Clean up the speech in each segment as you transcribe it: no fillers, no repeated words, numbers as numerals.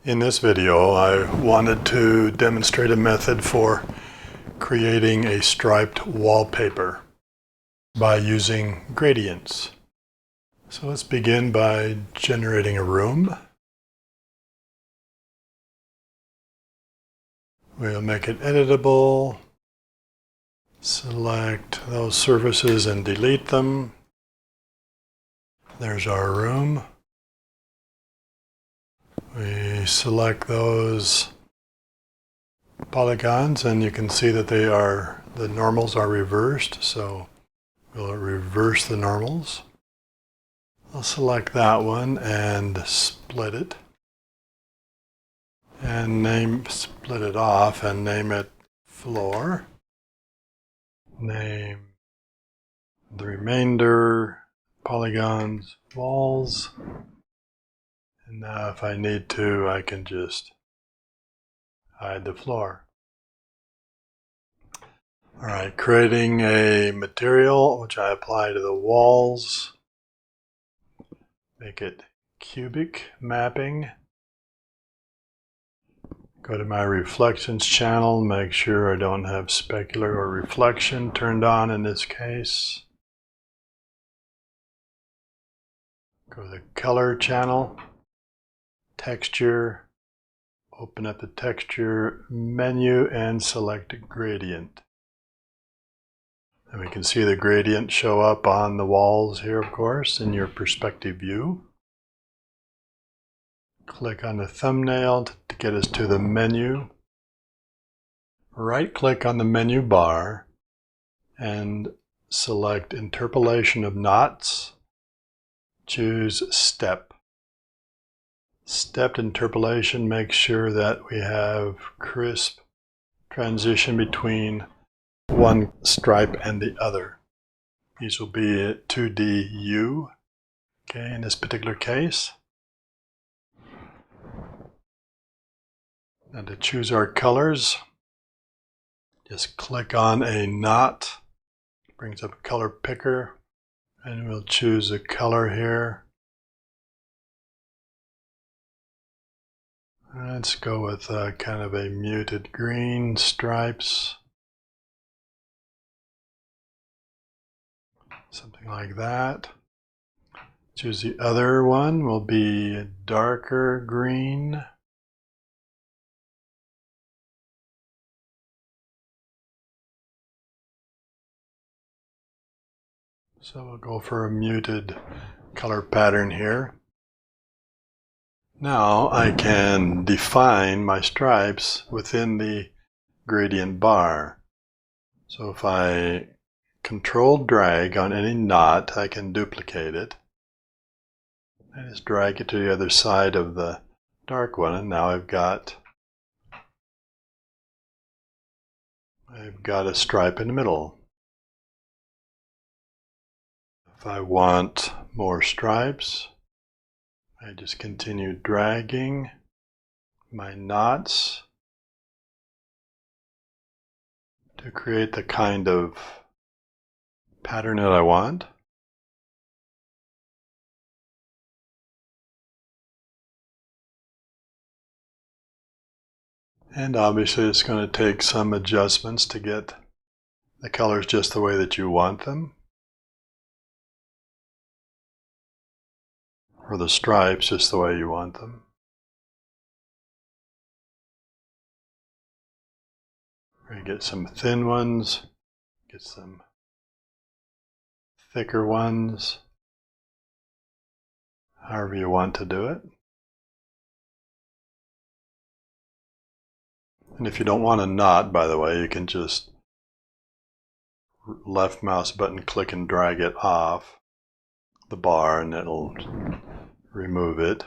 In this video, I wanted to demonstrate a method for creating a striped wallpaper by using gradients. So let's begin by generating a room. We'll make it editable, select those surfaces and delete them. There's our room. We select those polygons and you can see that the normals are reversed, so we'll reverse the normals. I'll select that one and split it and split it off and name it floor. Name the remainder polygons walls. And now if I need to, I can just hide the floor. Alright, creating a material which I apply to the walls. Make it cubic mapping. Go to my reflections channel, make sure I don't have specular or reflection turned on in this case. Go to the color channel, texture, open up the texture menu and select gradient. And we can see the gradient show up on the walls here, of course, in your perspective view. Click on the thumbnail to get us to the menu. Right-click on the menu bar and select interpolation of knots. Choose step. Stepped interpolation makes sure that we have crisp transition between one stripe and the other. These will be 2D U, okay, in this particular case. And to choose our colors, just click on a knot, brings up a color picker, and we'll choose a color here. Let's go with kind of a muted green stripes. Something like that. Choose the other one, will be a darker green. So we'll go for a muted color pattern here. Now I can define my stripes within the gradient bar. So if I control drag on any knot, I can duplicate it. I just drag it to the other side of the dark one, and now I've got a stripe in the middle. If I want more stripes, I just continue dragging my knots to create the kind of pattern that I want. And obviously it's going to take some adjustments to get the colors just the way that you want them. Or the stripes just the way you want them. We're going to get some thin ones, get some thicker ones, however you want to do it. And if you don't want a knot, by the way, you can just left mouse button click and drag it off the bar and it'll remove it.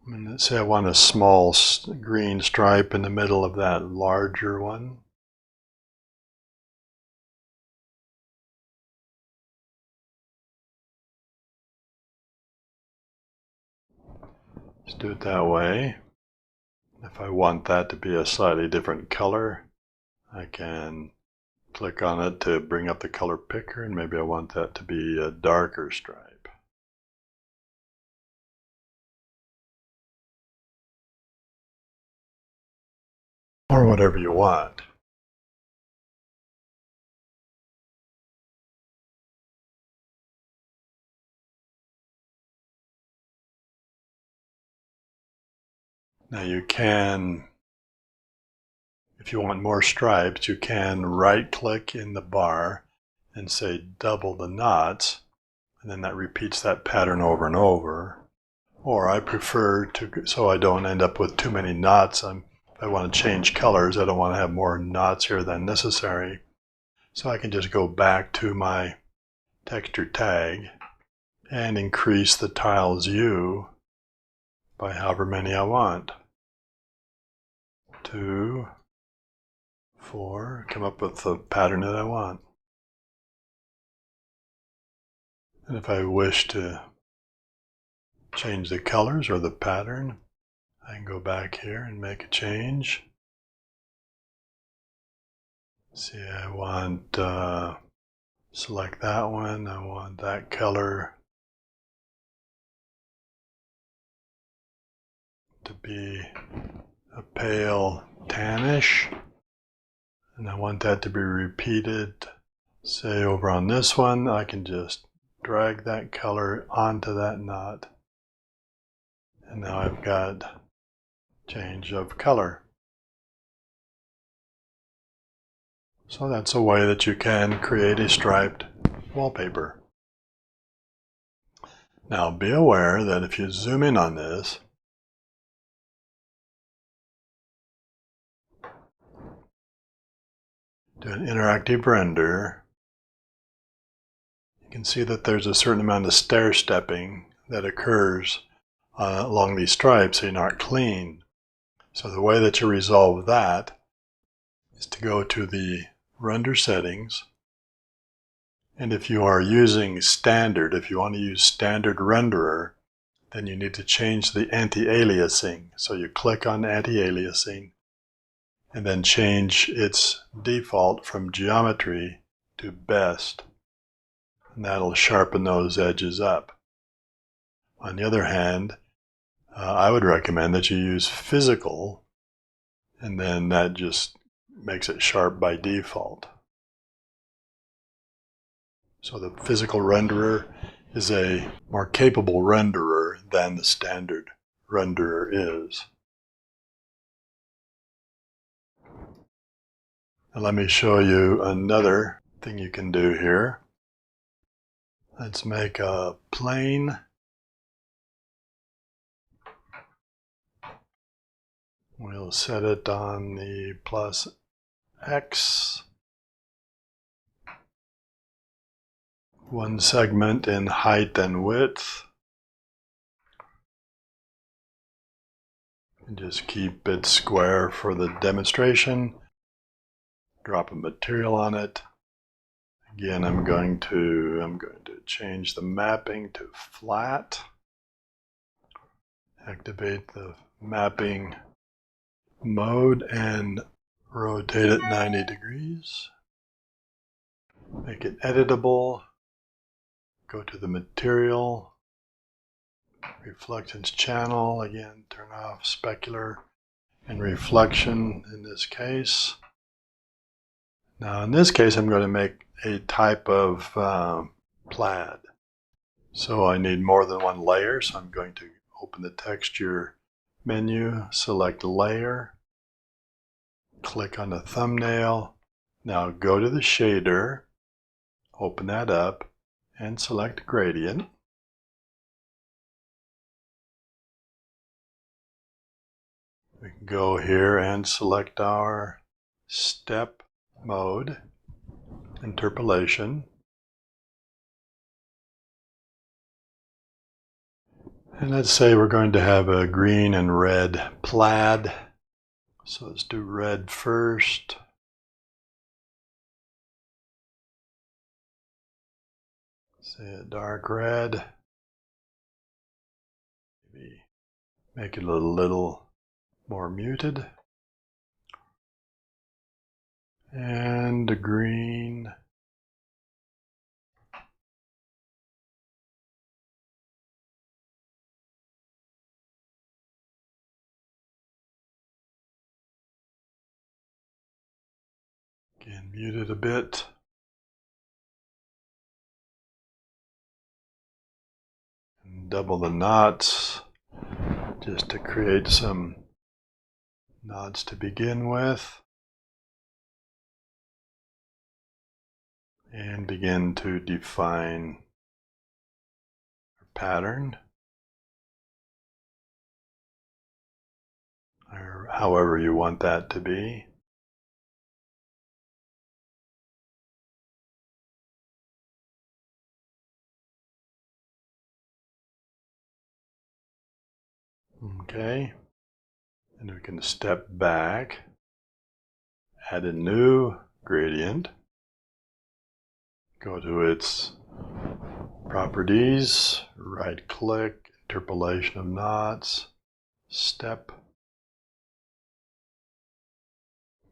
And let's say I want a small green stripe in the middle of that larger one. Just do it that way. If I want that to be a slightly different color, I can click on it to bring up the color picker, and maybe I want that to be a darker stripe. or whatever you want. Now you can, if you want more stripes, you can right-click in the bar and say double the knots, and then that repeats that pattern over and over. Or I prefer to, so I don't end up with too many knots. If I want to change colors, I don't want to have more knots here than necessary. So I can just go back to my texture tag and increase the tile's hue by however many I want. 2, 4, come up with the pattern that I want. And if I wish to change the colors or the pattern, I can go back here and make a change. See, I want, select that one, I want that color to be a pale tannish, and I want that to be repeated. Say over on this one, I can just drag that color onto that knot, and now I've got change of color. So that's a way that you can create a striped wallpaper. Now be aware that if you zoom in on this, do an interactive render, you can see that there's a certain amount of stair stepping that occurs along these stripes, so you're not clean. So the way that you resolve that is to go to the render settings, and if you are using standard, if you want to use standard renderer, then you need to change the anti-aliasing. So you click on anti-aliasing and then change its default from geometry to best, and that'll sharpen those edges up. On the other hand, I would recommend that you use physical, and then that just makes it sharp by default. So the physical renderer is a more capable renderer than the standard renderer is. Now let me show you another thing you can do here. Let's make a plane. We'll set it on the plus X. One segment in height and width. And just keep it square for the demonstration. Drop a material on it. Again, I'm going to change the mapping to flat. Activate the mapping mode and rotate it 90 degrees. Make it editable. Go to the material, reflections channel, again turn off specular and reflection in this case. Now in this case I'm going to make a type of plaid. So I need more than one layer, so I'm going to open the texture menu, select layer, click on the thumbnail. Now go to the shader, open that up, and select gradient. We can go here and select our step mode, interpolation. And let's say we're going to have a green and red plaid. So let's do red first. Say a dark red. Maybe make it a little more muted. And a green. Again, mute it a bit. And double the knots just to create some knots to begin with. And begin to define our pattern, or however you want that to be. Okay, and we can step back, add a new gradient, go to its properties, right click, interpolation of knots, step,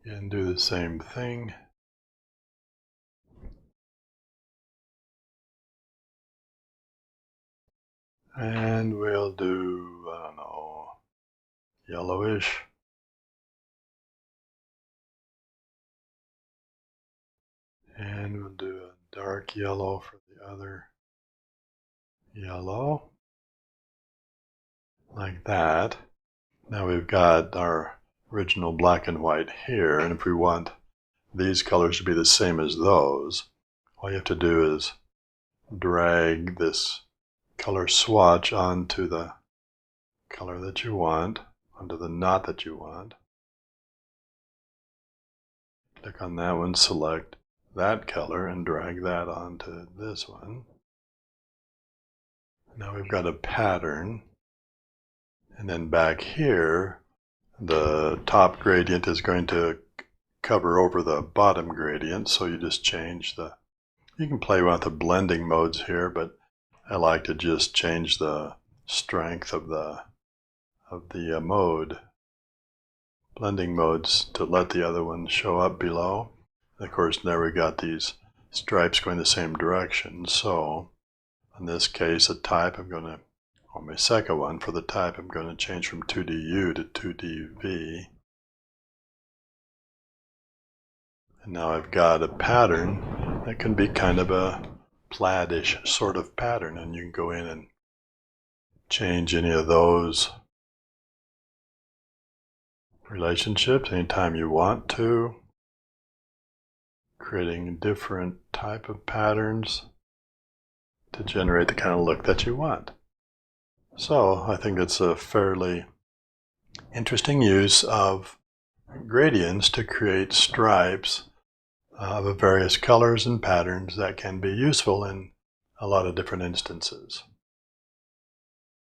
and do the same thing. And we'll do, I don't know, yellowish. And we'll do a dark yellow for the other yellow, like that. Now we've got our original black and white here, and if we want these colors to be the same as those, all you have to do is drag this color swatch onto the color that you want, onto the knot that you want. Click on that one, select that color, and drag that onto this one. Now we've got a pattern, and then back here, the top gradient is going to cover over the bottom gradient, so you just change the, you can play with the blending modes here, but I like to just change the strength of the mode, blending modes, to let the other one show up below. And of course, now we got these stripes going the same direction, so in this case, a type I'm going to, on my second one, for the type I'm going to change from 2DU to 2DV. And now I've got a pattern that can be kind of a plaid-ish sort of pattern, and you can go in and change any of those relationships anytime you want to, creating different type of patterns to generate the kind of look that you want. So I think it's a fairly interesting use of gradients to create stripes of various colors and patterns that can be useful in a lot of different instances.